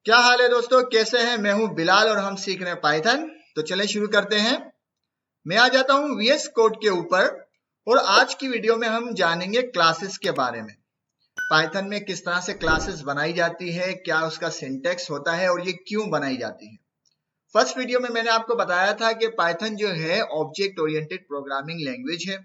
क्या हाल है दोस्तों, कैसे हैं? मैं हूं बिलाल और हम सीख रहे हैं पाइथन। तो चले शुरू करते हैं। मैं आ जाता हूं वीएस कोड के ऊपर और आज की वीडियो में हम जानेंगे क्लासेस के बारे में। पाइथन में किस तरह से क्लासेस बनाई जाती है, क्या उसका सिंटैक्स होता है और ये क्यों बनाई जाती है। फर्स्ट वीडियो में मैंने आपको बताया था कि पाइथन जो है ऑब्जेक्ट ओरिएंटेड प्रोग्रामिंग लैंग्वेज है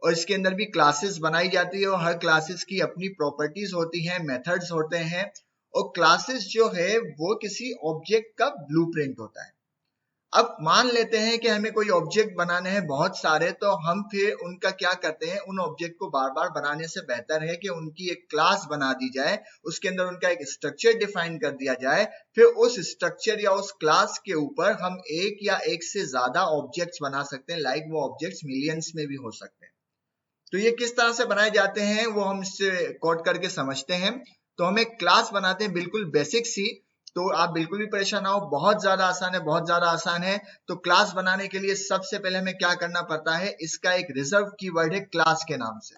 और इसके अंदर भी क्लासेस बनाई जाती है और हर क्लासेस की अपनी प्रॉपर्टीज होती हैं, मेथड्स होते हैं और क्लासेस जो है वो किसी ऑब्जेक्ट का ब्लूप्रिंट होता है। अब मान लेते हैं कि हमें कोई ऑब्जेक्ट बनाने हैं बहुत सारे, तो हम फिर उनका क्या करते हैं, उन ऑब्जेक्ट को बार बार बनाने से बेहतर है कि उनकी एक क्लास बना दी जाए, उसके अंदर उनका एक स्ट्रक्चर डिफाइन कर दिया जाए, फिर उस स्ट्रक्चर या उस क्लास के ऊपर हम एक या एक से ज्यादा ऑब्जेक्ट्स बना सकते हैं। लाइक वो ऑब्जेक्ट्स मिलियंस में भी हो सकते हैं। तो ये किस तरह से बनाए जाते हैं वो हम इससे कोड करके समझते हैं। तो हम एक क्लास बनाते हैं, बिल्कुल बेसिक सी। तो आप बिल्कुल भी परेशान ना हो, बहुत ज्यादा आसान है, बहुत ज्यादा आसान है। तो क्लास बनाने के लिए सबसे पहले हमें क्या करना पड़ता है, इसका एक रिजर्व कीवर्ड है क्लास के नाम से,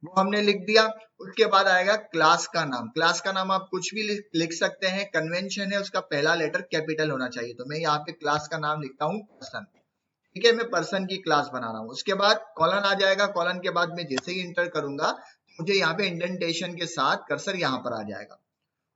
वो हमने लिख दिया। उसके बाद आएगा क्लास का नाम। क्लास का नाम आप कुछ भी लिख सकते हैं, कन्वेंशन है उसका पहला लेटर कैपिटल होना चाहिए। तो मैं यहाँ पे क्लास का नाम लिखता हूँ पर्सन। ठीक है, मैं पर्सन की क्लास बना रहा हूँ। उसके बाद कॉलन आ जाएगा। कॉलन के बाद मैं जैसे ही इंटर करूंगा मुझे यहाँ पे इंडेंटेशन के साथ कर्सर यहाँ पर आ जाएगा।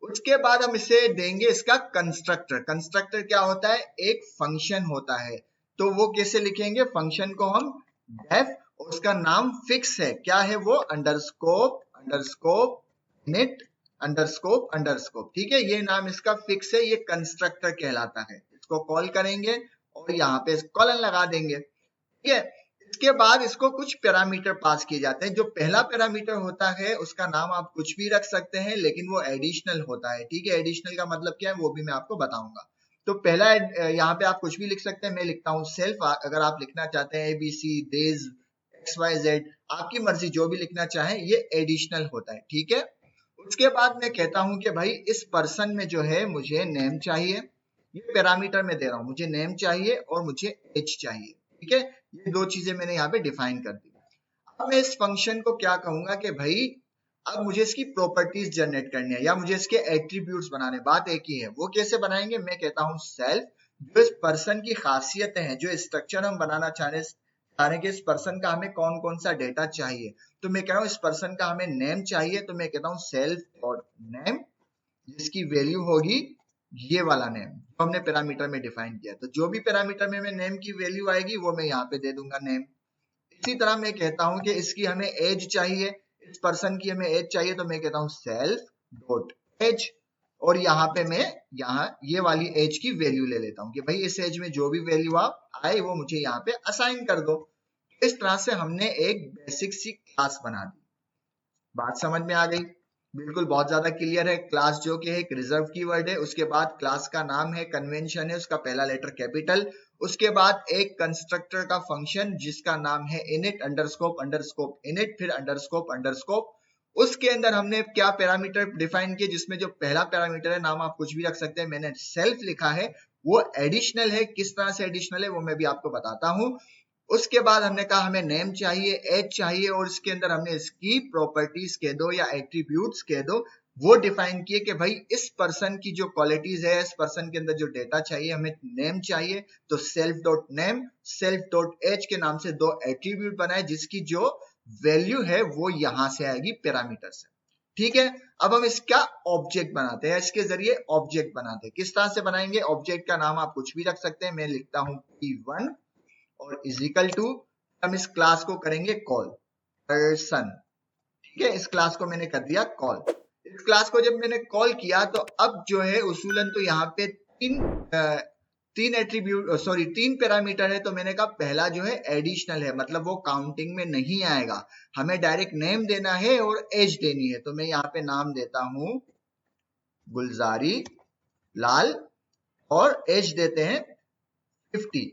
उसके बाद हम इसे देंगे इसका कंस्ट्रक्टर। कंस्ट्रक्टर क्या होता है, एक फंक्शन होता है। तो वो कैसे लिखेंगे, फंक्शन को हम डेफ और उसका नाम फिक्स है, क्या है वो, अंडरस्कोप अंडरस्कोप इनिट अंडरस्कोप अंडरस्कोप। ठीक है, ये नाम इसका फिक्स है, ये कंस्ट्रक्टर कहलाता है। इसको कॉल करेंगे और यहाँ पे कॉलन लगा देंगे। ठीक है, इसके बाद इसको कुछ पैरामीटर पास किए जाते हैं। जो पहला पैरामीटर होता है उसका नाम आप कुछ भी रख सकते हैं, लेकिन वो एडिशनल होता है। ठीक है, एडिशनल का मतलब क्या है वो भी मैं आपको बताऊंगा। तो पहला यहाँ पे आप कुछ भी लिख सकते हैं। मैं लिखता हूँ सेल्फ। अगर आप लिखना चाहते हैं एबीसी डेज XYZ, आपकी मर्जी, जो भी लिखना चाहें, ये एडिशनल होता है। ठीक है, उसके बाद मैं कहता हूं कि भाई इस पर्सन में जो है मुझे नेम चाहिए। ये पैरामीटर में दे रहा हूं, मुझे नेम चाहिए और मुझे एज चाहिए। ठीक है, ये दो चीजें मैंने यहाँ पे डिफाइन कर दी। अब मैं इस फंक्शन को क्या कहूंगा कि भाई अब मुझे इसकी प्रॉपर्टीज जनरेट करनी है या मुझे इसके एट्रीब्यूट्स बनाने। बात एक ही है, वो कैसे बनाएंगे। मैं कहता हूं सेल्फ, जो इस पर्सन की खासियतें हैं, जो स्ट्रक्चर हम बनाना चाह रहे हैं कि इस पर्सन का हमें कौन कौन सा डेटा चाहिए। तो मैं कह रहा हूँ इस पर्सन का हमें नेम चाहिए, तो मैं कहता हूँ सेल्फ और नेम, जिसकी वैल्यू होगी ये वाला नेम जो हमने पैरामीटर में डिफाइन किया। तो जो भी पैरामीटर में नेम की वैल्यू आएगी वो मैं यहाँ पे दे दूंगा नेम। इसी तरह मैं कहता हूं कि इसकी हमें एज चाहिए, इस पर्सन की हमें एज चाहिए, तो मैं कहता हूं सेल्फ डॉट एज और यहाँ पे मैं यहाँ ये वाली एज की वैल्यू ले लेता हूँ कि भाई इस एज में जो भी वैल्यू आप आए वो मुझे यहाँ पे असाइन कर दो। इस तरह से हमने एक बेसिक सी क्लास बना दी। बात समझ में आ गई? बिल्कुल, बहुत ज्यादा क्लियर है। क्लास जो कि एक रिजर्व कीवर्ड है, उसके बाद क्लास का नाम है, कन्वेंशन है, उसका पहला लेटर कैपिटल, उसके बाद एक कंस्ट्रक्टर का फंक्शन जिसका नाम है इनिट अंडरस्कोप अंडरस्कोप इनिट, फिर अंडरस्कोप अंडरस्कोप। उसके अंदर हमने क्या पैरामीटर डिफाइन किए, जिसमें जो पहला पैरामीटर है, नाम आप कुछ भी रख सकते हैं, मैंने सेल्फ लिखा है, वो एडिशनल है। किस तरह से एडिशनल है वो मैं भी आपको बताता हूँ। उसके बाद हमने कहा हमें नेम चाहिए, एज चाहिए और इसके अंदर हमने इसकी प्रॉपर्टीज कह दो या एट्रीब्यूट्स कह दो, वो डिफाइन किए कि भाई इस पर्सन की जो क्वालिटीज है, इस पर्सन के अंदर जो डेटा चाहिए, हमें नेम चाहिए, तो self dot name self dot age के नाम से दो एट्रीब्यूट बनाए जिसकी जो वैल्यू है वो यहां से आएगी पैरामीटर से। ठीक है, अब हम इसका ऑब्जेक्ट बनाते हैं, इसके जरिए ऑब्जेक्ट बनाते हैं। किस तरह से बनाएंगे, ऑब्जेक्ट का नाम आप कुछ भी रख सकते हैं। मैं लिखता हूं P1 और इजिकल टू, हम इस क्लास को करेंगे कॉल पर्सन। ठीक है, इस क्लास को मैंने कर दिया कॉल। इस क्लास को जब मैंने कॉल किया तो अब जो है उसूलन तो यहाँ पे तीन एट्रीब्यूट सॉरी तीन पैरामीटर है। तो मैंने कहा पहला जो है एडिशनल है, मतलब वो काउंटिंग में नहीं आएगा, हमें डायरेक्ट नेम देना है और एज देनी है। तो मैं यहाँ पे नाम देता हूं गुलजारी लाल और एज देते हैं 50।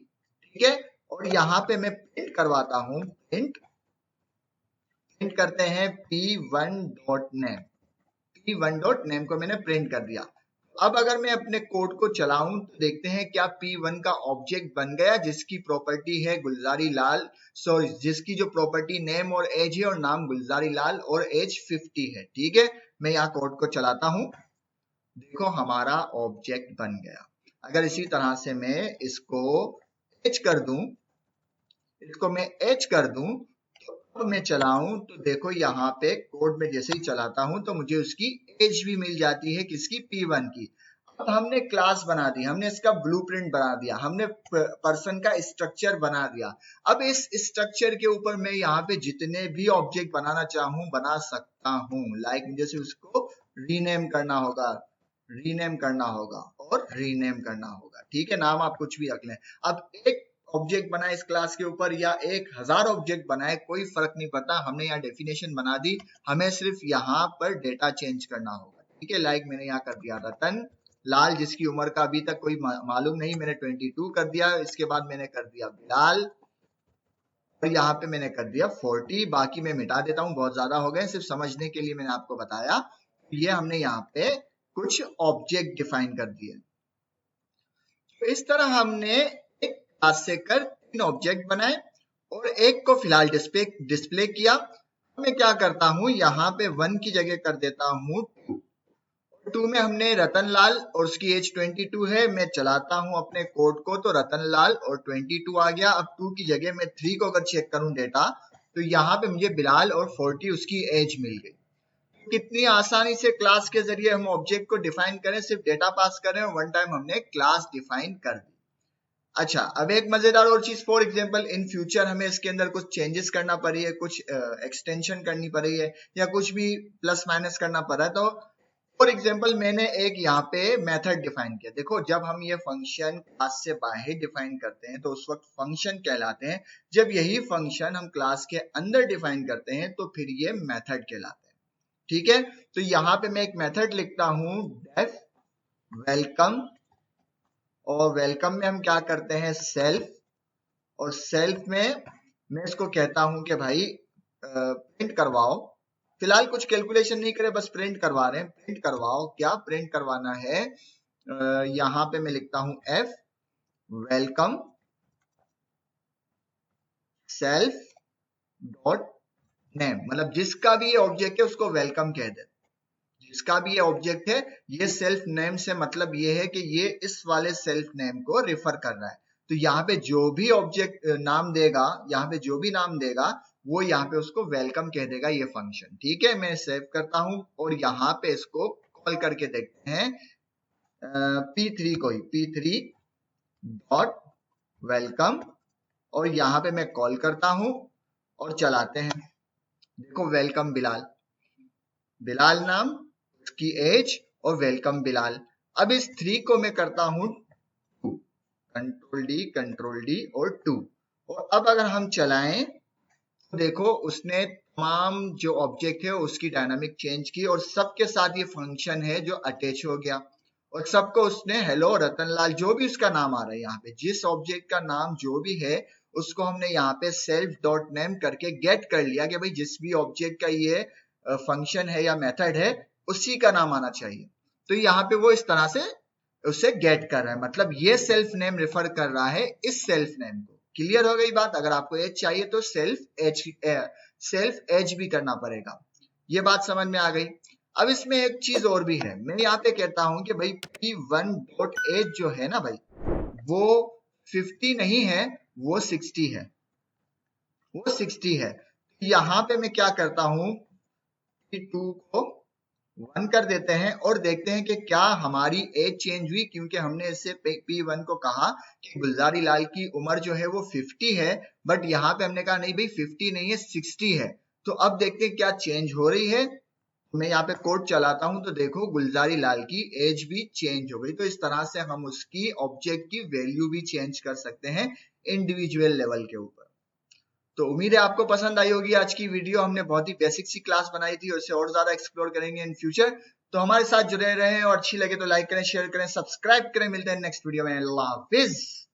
ठीक है, और यहाँ पे मैं प्रिंट करवाता हूं, प्रिंट करते हैं P1.name। P1.name को मैंने प्रिंट कर दिया। अब अगर मैं अपने कोड को चलाऊं तो देखते हैं क्या P1 का ऑब्जेक्ट बन गया, जिसकी प्रॉपर्टी है गुलजारी लाल, सॉरी जिसकी जो प्रॉपर्टी नेम और एज है और नाम गुलजारी लाल और एज 50 है। ठीक है, मैं यहाँ कोड को चलाता हूं, देखो हमारा ऑब्जेक्ट बन गया। अगर इसी तरह से मैं इसको एच कर दूं, तो अब मैं चलाऊं तो देखो यहाँ पे कोड में जैसे ही चलाता हूं तो मुझे उसकी एज भी मिल जाती है, किसकी, P1 की। अब हमने क्लास बना दी, हमने इसका ब्लूप्रिंट बना दिया, हमने पर्सन का स्ट्रक्चर बना दिया। अब इस स्ट्रक्चर के ऊपर मैं यहाँ पे जितने भी ऑब्जेक्ट बनाना चाहूँ बना सकता हूँ। लाइक मुझे से उसको रीनेम करना होगा और रीनेम करना होगा। ठीक है, नाम आप कुछ भी रख लें। अब एक ऑब्जेक्ट बनाए इस क्लास के ऊपर या 1000 ऑब्जेक्ट बनाए, कोई फर्क नहीं पड़ता। हमने यहाँ डेफिनेशन बना दी, हमें सिर्फ यहाँ पर डेटा चेंज करना होगा। ठीक है, लाइक मैंने यहाँ कर दिया रतन लाल, जिसकी उम्र का अभी तक कोई मालूम नहीं, मैंने 22 कर दिया। इसके बाद मैंने कर दिया बिलाल और यहाँ पे मैंने कर दिया 40। बाकी मैं मिटा देता हूँ, बहुत ज्यादा हो गए, सिर्फ समझने के लिए मैंने आपको बताया। ये हमने यहाँ पे कुछ ऑब्जेक्ट डिफाइन कर दिए। तो इस तरह हमने एक क्लास से कर 3 ऑब्जेक्ट बनाए और एक को फिलहाल डिस्प्ले किया। मैं क्या करता हूँ, यहाँ पे 1 की जगह कर देता हूँ 2 में हमने रतनलाल और उसकी एज 22 है। मैं चलाता हूँ अपने कोड को तो रतनलाल और 22 आ गया। अब 2 की जगह मैं 3 को अगर चेक करूं डेटा तो यहाँ पे मुझे बिलाल और 40 उसकी एज मिल गई। कितनी आसानी से क्लास के जरिए हम ऑब्जेक्ट को डिफाइन करें, सिर्फ डेटा पास करें और वन टाइम हमने क्लास डिफाइन कर दी। अच्छा, अब एक मजेदार और चीज, फॉर एग्जांपल इन फ्यूचर हमें इसके अंदर कुछ चेंजेस करना पड़ी है, कुछ एक्सटेंशन करनी पड़ी है या कुछ भी प्लस माइनस करना पड़ा है, तो फॉर एग्जांपल मैंने एक यहाँ पे मेथड डिफाइन किया। देखो जब हम ये फंक्शन क्लास से बाहर डिफाइन करते हैं तो उस वक्त फंक्शन कहलाते हैं, जब यही फंक्शन हम क्लास के अंदर डिफाइन करते हैं तो फिर ये मेथड कहलाते हैं। ठीक है, तो यहाँ पे मैं एक मेथड लिखता हूं डेफ वेलकम, और वेलकम में हम क्या करते हैं सेल्फ, और सेल्फ में मैं इसको कहता हूं कि भाई प्रिंट करवाओ। फिलहाल कुछ कैलकुलेशन नहीं करे, बस प्रिंट करवा रहे हैं। प्रिंट करवाओ, क्या प्रिंट करवाना है, यहाँ पे मैं लिखता हूं F welcome self dot name, मतलब जिसका भी ये ऑब्जेक्ट है उसको वेलकम कह दे। जिसका भी ये ऑब्जेक्ट है, ये सेल्फ नेम से मतलब ये है कि ये इस वाले सेल्फ नेम को रिफर कर रहा है। तो यहाँ पे जो भी ऑब्जेक्ट नाम देगा, यहाँ पे जो भी नाम देगा वो यहाँ पे उसको वेलकम कह देगा ये फंक्शन। ठीक है, मैं सेव करता हूं और यहाँ पे इसको कॉल करके देखते हैं P3 को ही, P3 डॉट वेलकम, और यहाँ पे मैं कॉल करता हूं और चलाते हैं। देखो वेलकम बिलाल, बिलाल नाम, उसकी एज और वेलकम बिलाल। अब इस 3 को मैं करता हूं कंट्रोल डी और 2, और अब अगर हम चलाएं तो देखो उसने तमाम जो ऑब्जेक्ट है उसकी डायनामिक चेंज की और सबके साथ ये फंक्शन है जो अटैच हो गया, और सबको उसने हेलो रतनलाल, जो भी उसका नाम आ रहा है, यहाँ पे जिस ऑब्जेक्ट का नाम जो भी है उसको हमने यहाँ पे सेल्फ डॉट नेम करके गेट कर लिया कि भाई जिस भी ऑब्जेक्ट का ये फंक्शन है या मेथड है उसी का नाम आना चाहिए। तो यहाँ पे वो इस तरह से उसे गेट कर रहा है, मतलब ये सेल्फ नेम रेफर कर रहा है इस सेल्फ नेम को। क्लियर हो गई बात? अगर आपको एज चाहिए तो सेल्फ एज भी करना पड़ेगा। ये बात समझ में आ गई। अब इसमें एक चीज और भी है, मैं यहाँ पे कहता हूं कि भाई P1 डॉट एज जो है ना भाई, वो 50 नहीं है, वो 60 है, वो 60 है। यहाँ पे मैं क्या करता हूं, P2 को 1 कर देते हैं और देखते हैं कि क्या हमारी एज चेंज हुई, क्योंकि हमने इससे P1 को कहा कि गुलजारी लाल की उम्र जो है वो 50 है, बट यहाँ पे हमने कहा नहीं भाई 50 नहीं है 60 है। तो अब देखते हैं क्या चेंज हो रही है। मैं यहाँ पे कोड चलाता हूं तो देखो गुलजारी लाल की एज भी चेंज हो गई। तो इस तरह से हम उसकी ऑब्जेक्ट की वैल्यू भी चेंज कर सकते हैं इंडिविजुअल लेवल के ऊपर। तो उम्मीद है आपको पसंद आई होगी आज की वीडियो। हमने बहुत ही बेसिक सी क्लास बनाई थी और इसे और ज्यादा एक्सप्लोर करेंगे इन फ्यूचर। तो हमारे साथ जुड़े रहें और अच्छी लगे तो लाइक करें, शेयर करें, सब्सक्राइब करें। मिलते हैं नेक्स्ट वीडियो में। अल्लाह हाफिज।